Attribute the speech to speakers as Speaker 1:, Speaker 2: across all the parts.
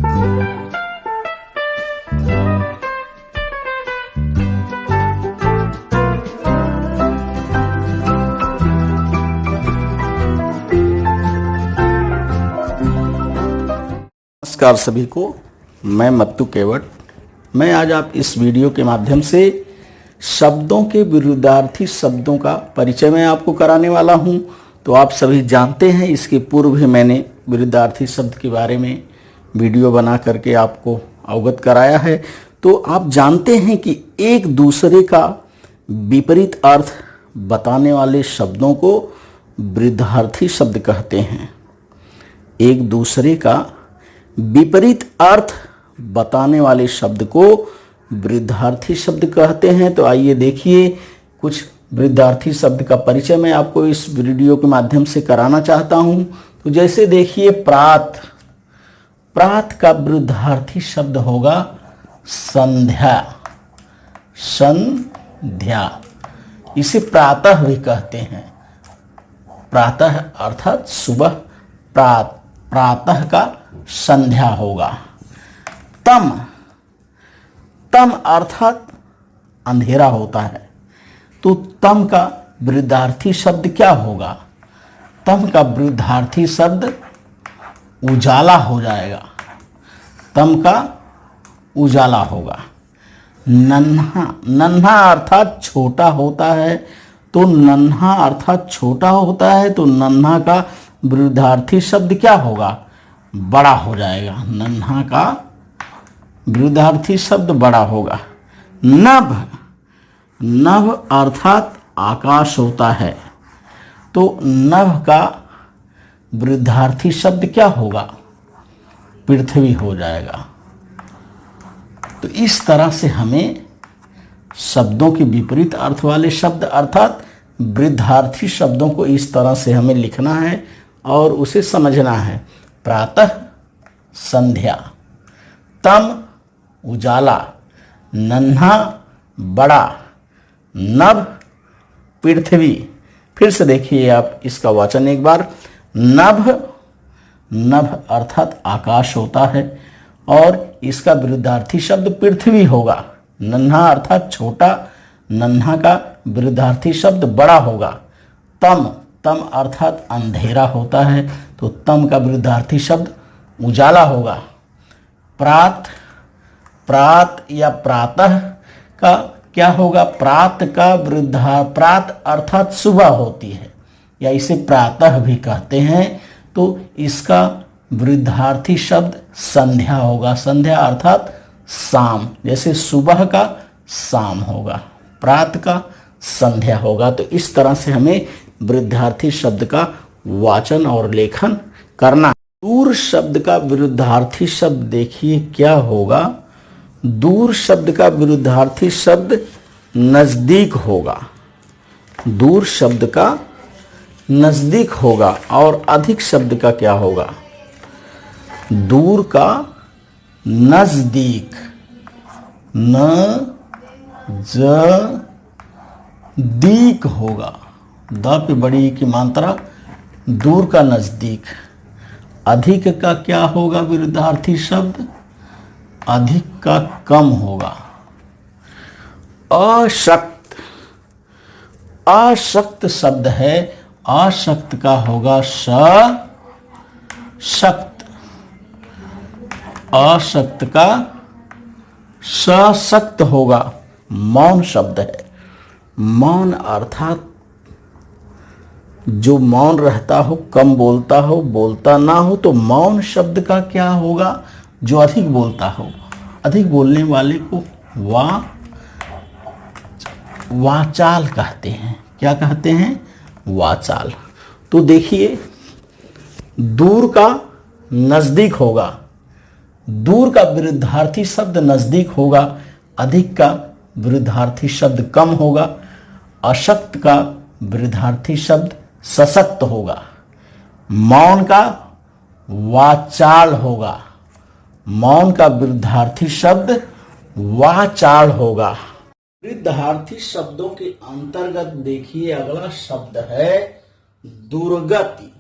Speaker 1: नमस्कार सभी को, मैं मत्तू केवट। मैं आज आप इस वीडियो के माध्यम से शब्दों के विरुद्धार्थी शब्दों का परिचय मैं आपको कराने वाला हूं। तो आप सभी जानते हैं, इसके पूर्व भी मैंने विरुद्धार्थी शब्द के बारे में वीडियो बना करके आपको अवगत कराया है। तो आप जानते हैं कि एक दूसरे का विपरीत अर्थ बताने वाले शब्दों को विरुद्धार्थी शब्द कहते हैं। एक दूसरे का विपरीत अर्थ बताने वाले शब्द को विरुद्धार्थी शब्द कहते हैं। तो आइए देखिए, कुछ विरुद्धार्थी शब्द का परिचय मैं आपको इस वीडियो के माध्यम से कराना चाहता हूं। तो जैसे देखिए, प्रात। प्रात का विरुद्धार्थी शब्द होगा संध्या। संध्या, इसे प्रातः भी कहते हैं। प्रातः अर्थात सुबह, प्रातः का संध्या होगा। तम, तम अर्थात अंधेरा होता है। तो तम का विरुद्धार्थी शब्द क्या होगा? तम का विरुद्धार्थी शब्द उजाला हो जाएगा। तम का उजाला होगा। नन्हा, नन्हा अर्थात छोटा होता है। तो नन्हा अर्थात छोटा होता है, तो नन्हा का विरुद्धार्थी शब्द क्या होगा? बड़ा हो जाएगा। नन्हा का विरुद्धार्थी शब्द बड़ा होगा। नभ, नभ अर्थात आकाश होता है। तो नभ का विरुद्धार्थी शब्द क्या होगा? पृथ्वी हो जाएगा। तो इस तरह से हमें शब्दों के विपरीत अर्थ वाले शब्द अर्थात विरुद्धार्थी शब्दों को इस तरह से हमें लिखना है और उसे समझना है। प्रातः संध्या, तम उजाला, नन्हा बड़ा, नभ पृथ्वी। फिर से देखिए आप इसका वाचन एक बार। नभ, नभ अर्थात आकाश होता है और इसका विरुद्धार्थी शब्द पृथ्वी होगा। नन्हा अर्थात छोटा, नन्हा का विरुद्धार्थी शब्द बड़ा होगा। तम, तम अर्थात अंधेरा होता है, तो तम का विरुद्धार्थी शब्द उजाला होगा। प्रात, प्रात या प्रातः का क्या होगा? प्रात का प्रात अर्थात सुबह होती है, या इसे प्रातः भी कहते हैं। तो इसका विरुद्धार्थी शब्द संध्या होगा। संध्या अर्थात शाम, जैसे सुबह का शाम होगा, प्रात का संध्या होगा। तो इस तरह से हमें विरुद्धार्थी शब्द का वाचन और लेखन करना। दूर शब्द का विरुद्धार्थी शब्द देखिए क्या होगा। दूर शब्द का विरुद्धार्थी शब्द नजदीक होगा। दूर शब्द का नजदीक होगा। और अधिक शब्द का क्या होगा? दूर का नजदीक, दीक होगा। द पे बड़ी की मात्रा, दूर का नजदीक। अधिक का क्या होगा विरुद्धार्थी शब्द? अधिक का कम होगा। अशक्त, अशक्त शब्द है। अशक्त का होगा सशक्त। अशक्त का सशक्त होगा। मौन शब्द है। मौन अर्थात जो मौन रहता हो, कम बोलता हो, बोलता ना हो। तो मौन शब्द का क्या होगा? जो अधिक बोलता हो। अधिक बोलने वाले को वाचाल कहते हैं। क्या कहते हैं? वाचाल। तो देखिए, दूर का नजदीक होगा। दूर का विरुद्धार्थी शब्द नजदीक होगा। अधिक का विरुद्धार्थी शब्द कम होगा। अशक्त का विरुद्धार्थी शब्द सशक्त होगा। मौन का वाचाल होगा। मौन का विरुद्धार्थी शब्द वाचाल होगा। विरुद्धार्थी शब्दों के अंतर्गत देखिए, अगला शब्द है दुर्गति।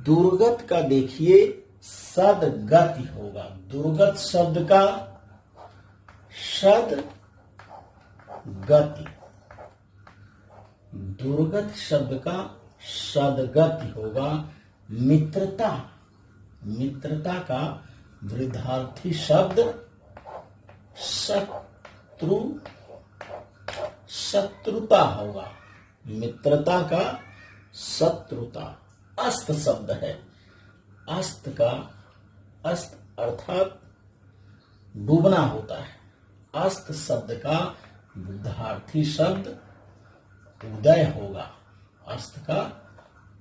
Speaker 1: दुर्गत का देखिए सदगति होगा। दुर्गत शब्द का सदगति, दुर्गत शब्द का सदगति होगा। मित्रता, मित्रता का विरुद्धार्थी शब्द शत्रु, शत्रुता होगा। मित्रता का शत्रुता। अस्त शब्द है, अस्त का, अस्त अर्थात डूबना होता है। अस्त शब्द का विरुद्धार्थी शब्द उदय होगा। अस्त का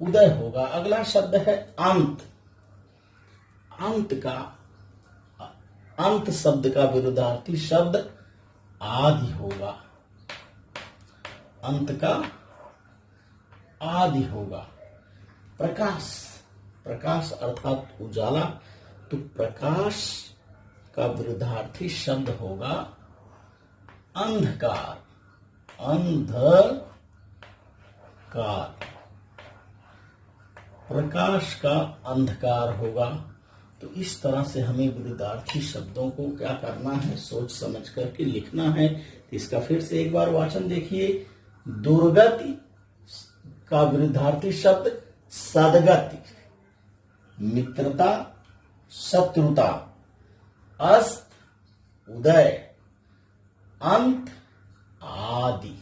Speaker 1: उदय होगा। अगला शब्द है अंत। अंत का, अंत शब्द का विरुद्धार्थी शब्द आदि होगा। अंत का आदि होगा। प्रकाश, प्रकाश अर्थात उजाला, तो प्रकाश का विरुद्धार्थी शब्द होगा अंधकार। अंधकार, प्रकाश का अंधकार होगा। तो इस तरह से हमें विरुद्धार्थी शब्दों को क्या करना है, सोच समझ करके लिखना है। तो इसका फिर से एक बार वाचन देखिए। दुर्गति का विरुद्धार्थी शब्द सदगति, मित्रता शत्रुता, अस्त उदय, अंत आदि,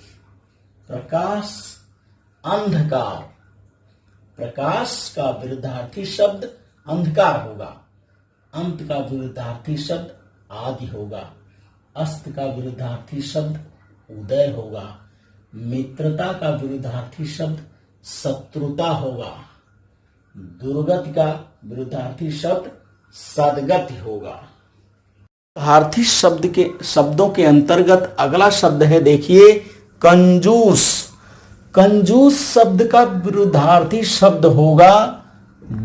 Speaker 1: प्रकाश अंधकार। प्रकाश का विरुद्धार्थी शब्द अंधकार होगा। अंत का विरुद्धार्थी शब्द आदि होगा। अस्त का विरुद्धार्थी शब्द उदय होगा। मित्रता का विरुद्धार्थी शब्द शत्रुता होगा। दुर्गति का विरुद्धार्थी शब्द सदगति होगा। विरुद्धार्थी शब्दों के अंतर्गत अगला शब्द है, देखिए कंजूस। कंजूस शब्द का विरुद्धार्थी शब्द होगा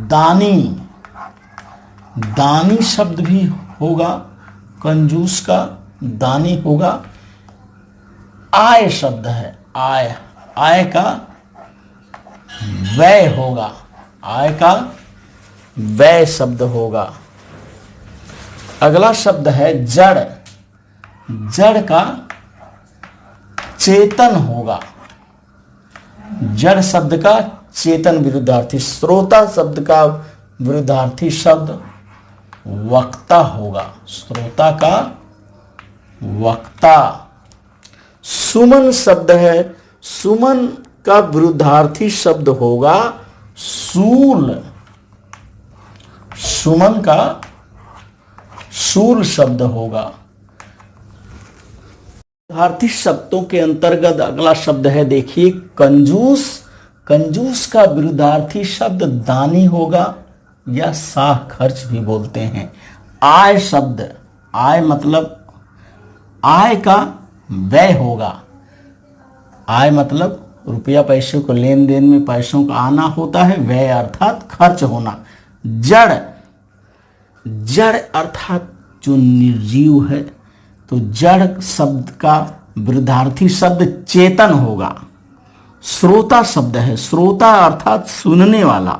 Speaker 1: दानी। दानी शब्द भी होगा, कंजूस का दानी होगा। आय शब्द है, आय, आय का व्यय होगा। आय का व्यय शब्द होगा। अगला शब्द है जड़। जड़ का चेतन होगा। जड़ शब्द का चेतन विरुद्धार्थी। श्रोता शब्द का विरुद्धार्थी शब्द वक्ता होगा। श्रोता का वक्ता। सुमन शब्द है, सुमन का विरुद्धार्थी शब्द होगा सूल। सुमन का सूल शब्द होगा। विरुद्धार्थी शब्दों के अंतर्गत अगला शब्द है, देखिए कंजूस। कंजूस का विरुद्धार्थी शब्द दानी होगा या साह खर्च भी बोलते हैं। आय शब्द, आय मतलब आय का व्यय होगा। आय मतलब रुपया पैसे को लेन देन में पैसों का आना होता है, व्यय अर्थात खर्च होना। जड़, जड़ अर्थात जो निर्जीव है, तो जड़ शब्द का विरुद्धार्थी शब्द चेतन होगा। श्रोता शब्द है, श्रोता अर्थात सुनने वाला,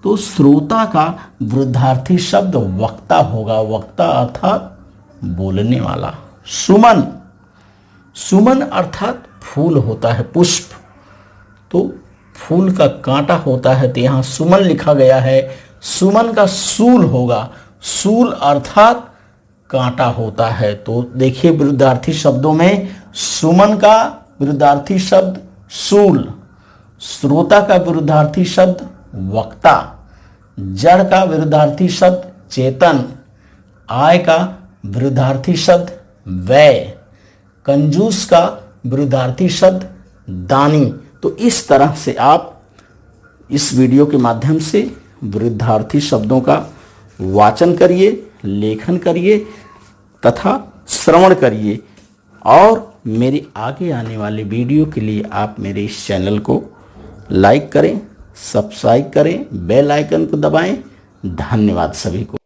Speaker 1: तो श्रोता का विरुद्धार्थी शब्द वक्ता होगा। वक्ता अर्थात बोलने वाला। सुमन, सुमन अर्थात फूल होता है, पुष्प, तो फूल का कांटा होता है, तो यहां सुमन लिखा गया है। सुमन का सूल होगा। सूल अर्थात कांटा होता है। तो देखिए विरुद्धार्थी शब्दों में सुमन का विरुद्धार्थी शब्द सूल, श्रोता का विरुद्धार्थी शब्द वक्ता, जड़ का विरुद्धार्थी शब्द चेतन, आय का विरुद्धार्थी शब्द व्यय, कंजूस का विरुद्धार्थी शब्द दानी। तो इस तरह से आप इस वीडियो के माध्यम से विरुद्धार्थी शब्दों का वाचन करिए, लेखन करिए तथा श्रवण करिए। और मेरे आगे आने वाले वीडियो के लिए आप मेरे इस चैनल को लाइक करें, सब्सक्राइब करें, बेल आइकन को दबाएं। धन्यवाद सभी को।